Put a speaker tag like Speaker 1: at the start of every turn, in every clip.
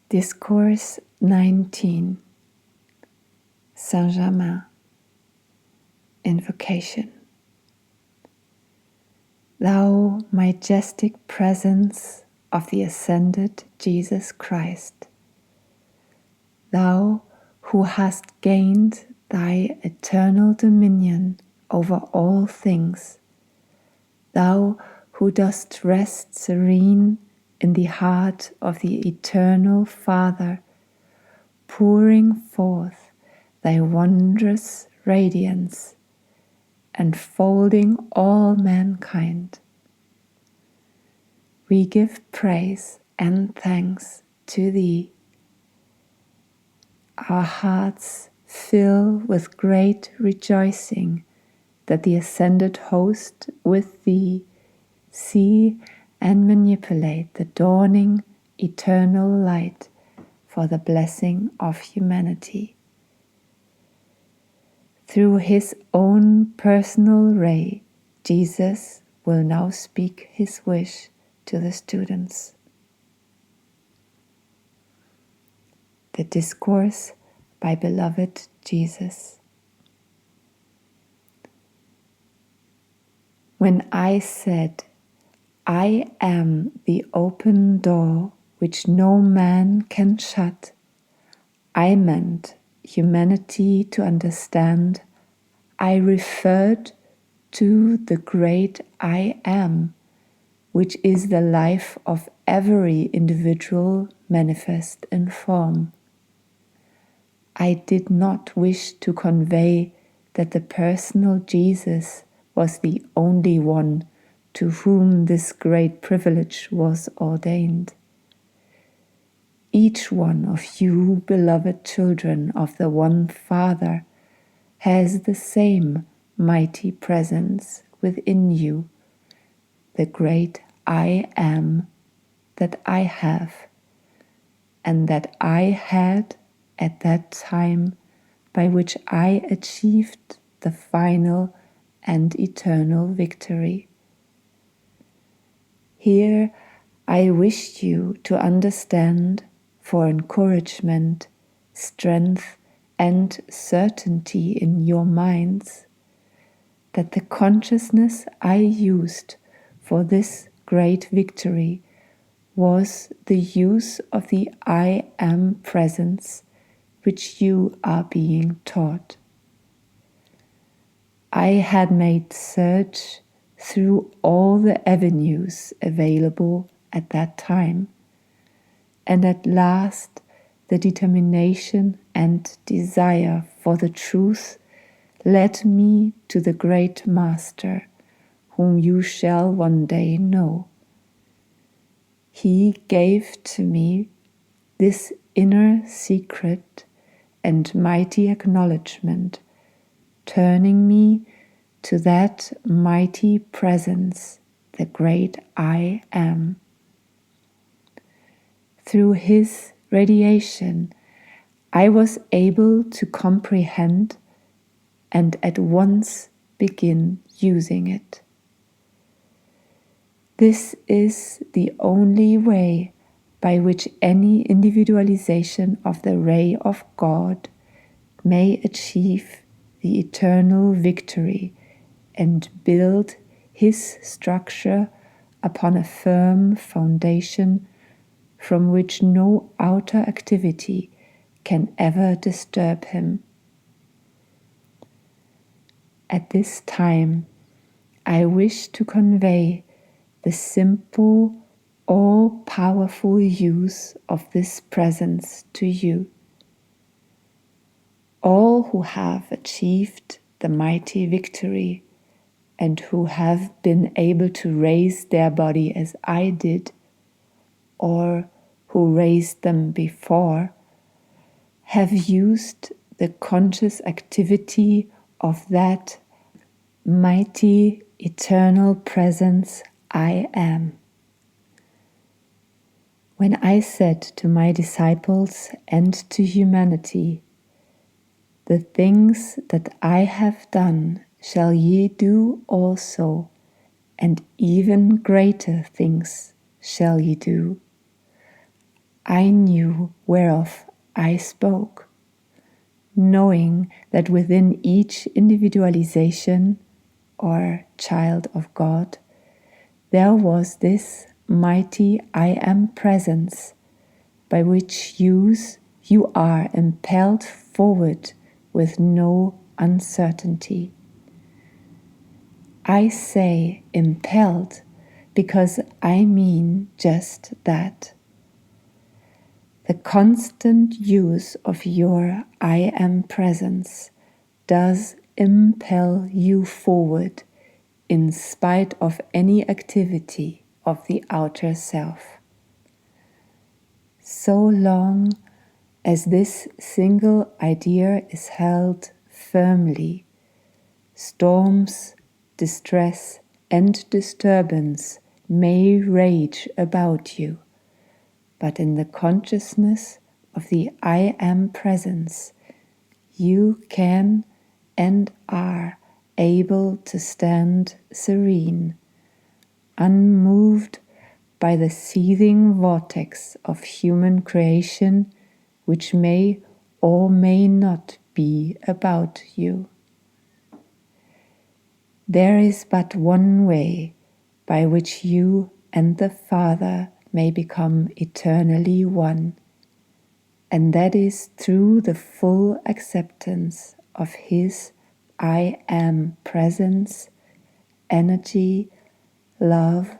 Speaker 1: Discourse 19, Saint Germain, Invocation. Thou majestic presence of the ascended Jesus Christ, thou who hast gained thy eternal dominion over all things, thou who dost rest serene in the heart of the eternal Father, pouring forth thy wondrous radiance, enfolding all mankind. We give praise and thanks to thee. Our hearts fill with great rejoicing that the ascended host with thee see and manipulate the dawning eternal light for the blessing of humanity. Through his own personal ray, Jesus will now speak his wish to the students. The Discourse by Beloved Jesus. When I said, I am the open door which no man can shut, I meant humanity to understand. I referred to the great I am, which is the life of every individual manifest in form. I did not wish to convey that the personal Jesus was the only one to whom this great privilege was ordained. Each one of you, beloved children of the one Father, has the same mighty presence within you, the great I am that I have, and that I had at that time by which I achieved the final and eternal victory. Here I wished you to understand, for encouragement, strength, and certainty in your minds, that the consciousness I used for this great victory was the use of the I am presence which you are being taught. I had made search through all the avenues available at that time, and at last the determination and desire for the truth led me to the great Master, whom you shall one day know. He gave to me this inner secret and mighty acknowledgment, turning me to that mighty presence, the great I am. Through his radiation, I was able to comprehend and at once begin using it. This is the only way by which any individualization of the ray of God may achieve the eternal victory and build his structure upon a firm foundation from which no outer activity can ever disturb him. At this time, I wish to convey the simple, all-powerful use of this presence to you. All who have achieved the mighty victory and who have been able to raise their body as I did, or who raised them before, have used the conscious activity of that mighty eternal presence I am. When I said to my disciples and to humanity, the things that I have done shall ye do also, and even greater things shall ye do, I knew whereof I spoke, knowing that within each individualization or child of God, there was this mighty I am presence by which you are impelled forward with no uncertainty. I say impelled because I mean just that. The constant use of your I am presence does impel you forward in spite of any activity of the outer self. So long as this single idea is held firmly, storms, distress, and disturbance may rage about you, but in the consciousness of the I am presence, you can and are able to stand serene, unmoved by the seething vortex of human creation, which may or may not be about you. There is but one way by which you and the Father may become eternally one, and that is through the full acceptance of His I am presence, energy, love,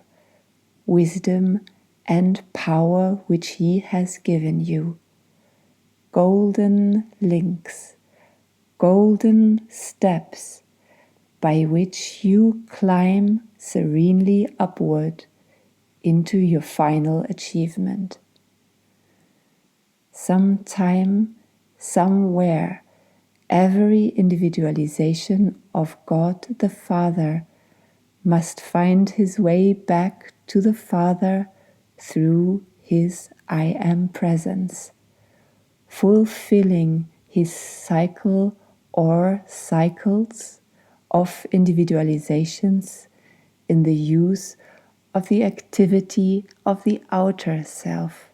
Speaker 1: wisdom, and power which He has given you. Golden links, golden steps by which you climb serenely upward into your final achievement. Sometime, somewhere, every individualization of God the Father must find his way back to the Father through his I am presence, fulfilling his cycle or cycles of individualizations in the use of the activity of the outer self.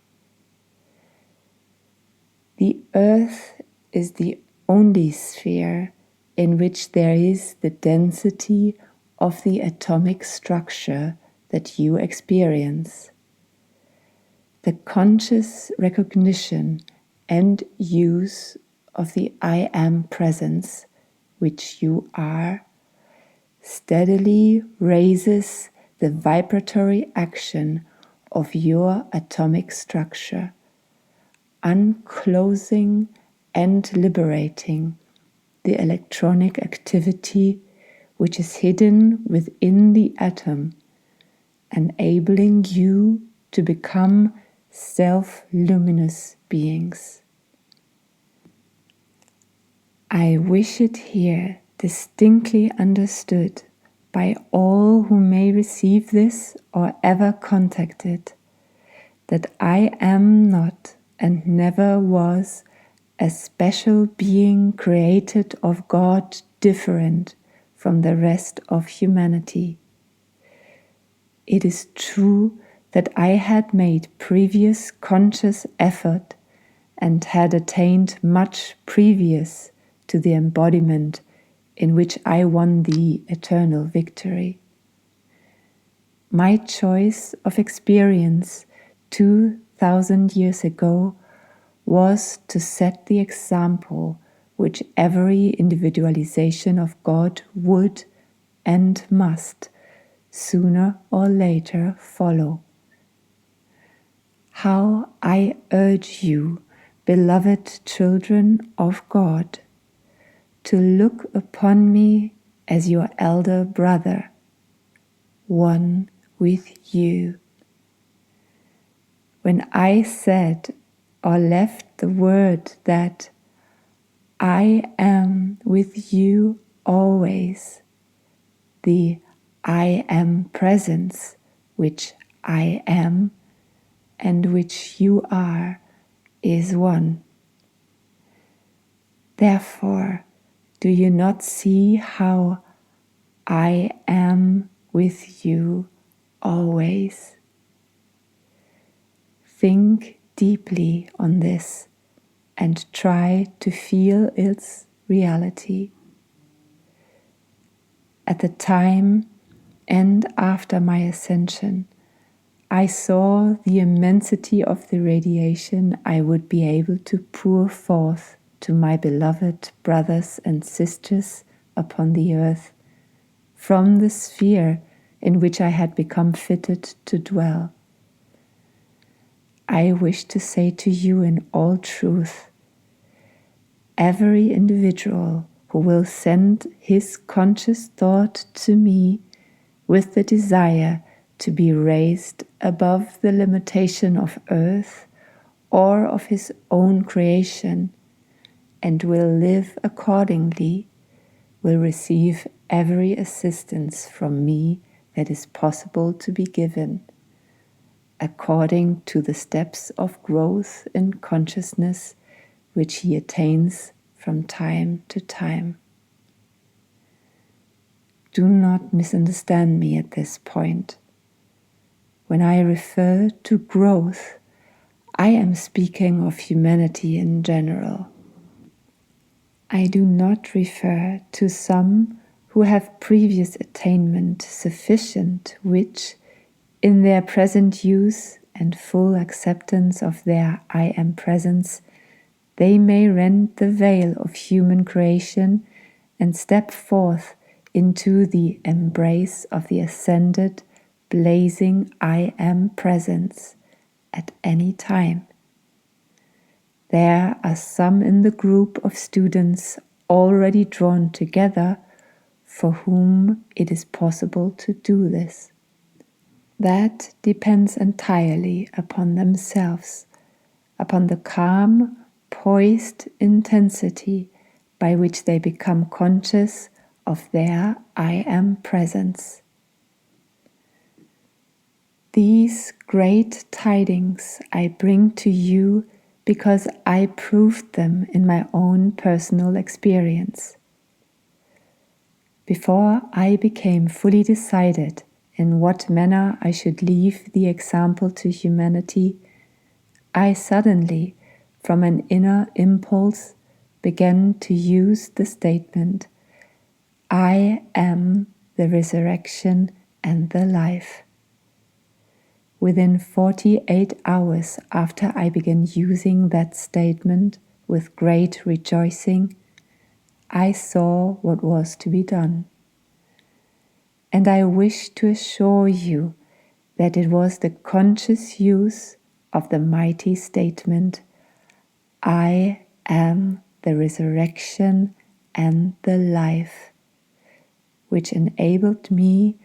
Speaker 1: The earth is the only sphere in which there is the density of the atomic structure that you experience. The conscious recognition and use of the I am presence, which you are, steadily raises the vibratory action of your atomic structure, unclosing and liberating the electronic activity which is hidden within the atom, enabling you to become self-luminous beings. I wish it here distinctly understood by all who may receive this or ever contact it, that I am not and never was a special being created of God different from the rest of humanity. It is true that I had made previous conscious effort and had attained much previous to the embodiment in which I won the eternal victory. My choice of experience 2,000 years ago was to set the example which every individualization of God would and must sooner or later follow. How I urge you, beloved children of God, to look upon me as your elder brother, one with you. When I said or left the word that I am with you always, the I am presence which I am and which you are is one. Therefore, do you not see how I am with you always? Think deeply on this and try to feel its reality. At the time and after my ascension, I saw the immensity of the radiation I would be able to pour forth to my beloved brothers and sisters upon the earth from the sphere in which I had become fitted to dwell. I wish to say to you in all truth, every individual who will send his conscious thought to me with the desire to be raised above the limitation of earth or of his own creation and will live accordingly, will receive every assistance from me that is possible to be given, according to the steps of growth in consciousness which he attains from time to time. Do not misunderstand me at this point. When I refer to growth, I am speaking of humanity in general. I do not refer to some who have previous attainment sufficient, which, in their present use and full acceptance of their I am presence, they may rend the veil of human creation and step forth into the embrace of the ascended, blazing I am presence at any time. There are some in the group of students already drawn together for whom it is possible to do this. That depends entirely upon themselves, upon the calm, poised intensity by which they become conscious of their I am presence. These great tidings I bring to you because I proved them in my own personal experience. Before I became fully decided in what manner I should leave the example to humanity, I suddenly, from an inner impulse, began to use the statement, I am the resurrection and the life. Within 48 hours after I began using that statement with great rejoicing, I saw what was to be done. And I wish to assure you that it was the conscious use of the mighty statement, I am the resurrection and the life, which enabled me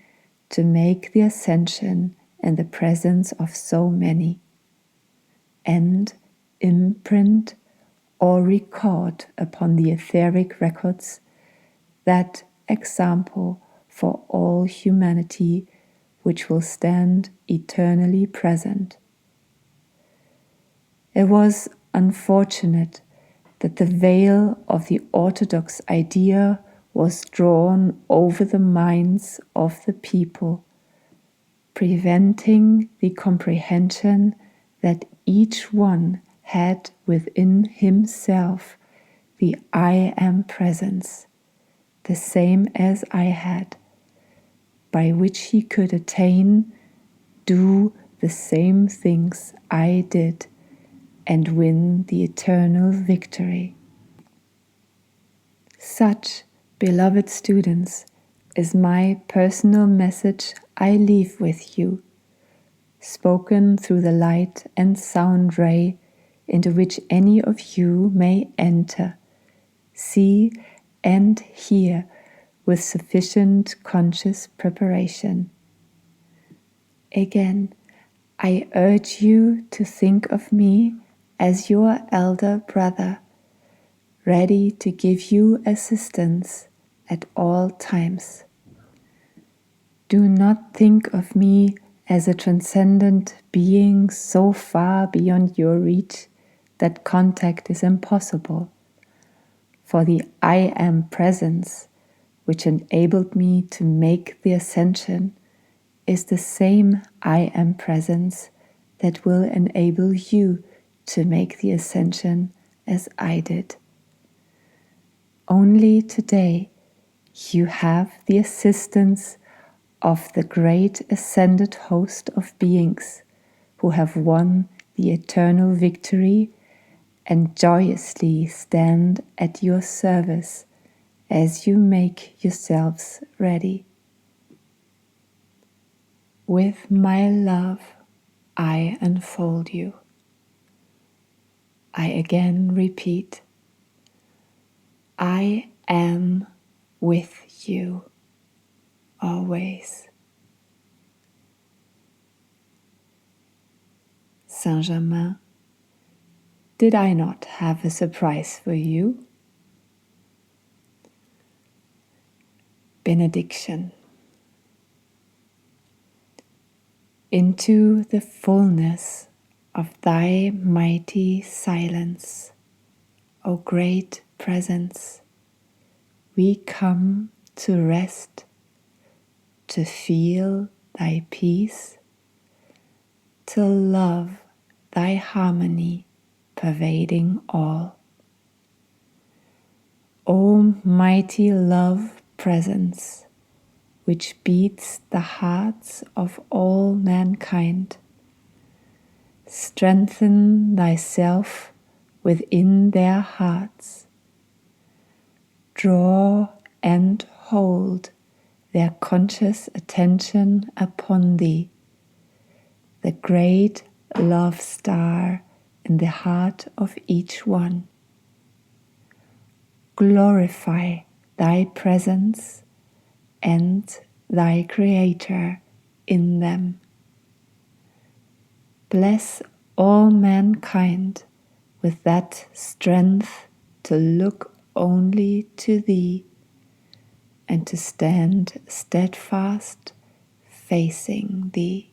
Speaker 1: to make the ascension in the presence of so many, and imprint or record upon the etheric records that example for all humanity which will stand eternally present. It was unfortunate that the veil of the orthodox idea was drawn over the minds of the people, preventing the comprehension that each one had within himself the I am presence, the same as I had, by which he could attain, do the same things I did, and win the eternal victory. Such, beloved students, is my personal message I leave with you, spoken through the light and sound ray into which any of you may enter, see and hear with sufficient conscious preparation. Again, I urge you to think of me as your elder brother, ready to give you assistance at all times. Do not think of me as a transcendent being so far beyond your reach that contact is impossible. For the I am presence, which enabled me to make the ascension, is the same I am presence that will enable you to make the ascension as I did. Only today you have the assistance of the great ascended host of beings who have won the eternal victory and joyously stand at your service as you make yourselves ready. With my love, I unfold you. I again repeat, I am with you always. Saint Germain, did I not have a surprise for you? Benediction. Into the fullness of thy mighty silence, O great presence, we come to rest, to feel thy peace, to love thy harmony pervading all. O mighty love presence, which beats the hearts of all mankind, strengthen thyself within their hearts. Draw and hold their conscious attention upon thee, the great love star in the heart of each one. Glorify thy presence and thy Creator in them. Bless all mankind with that strength to look only to thee and to stand steadfast facing thee.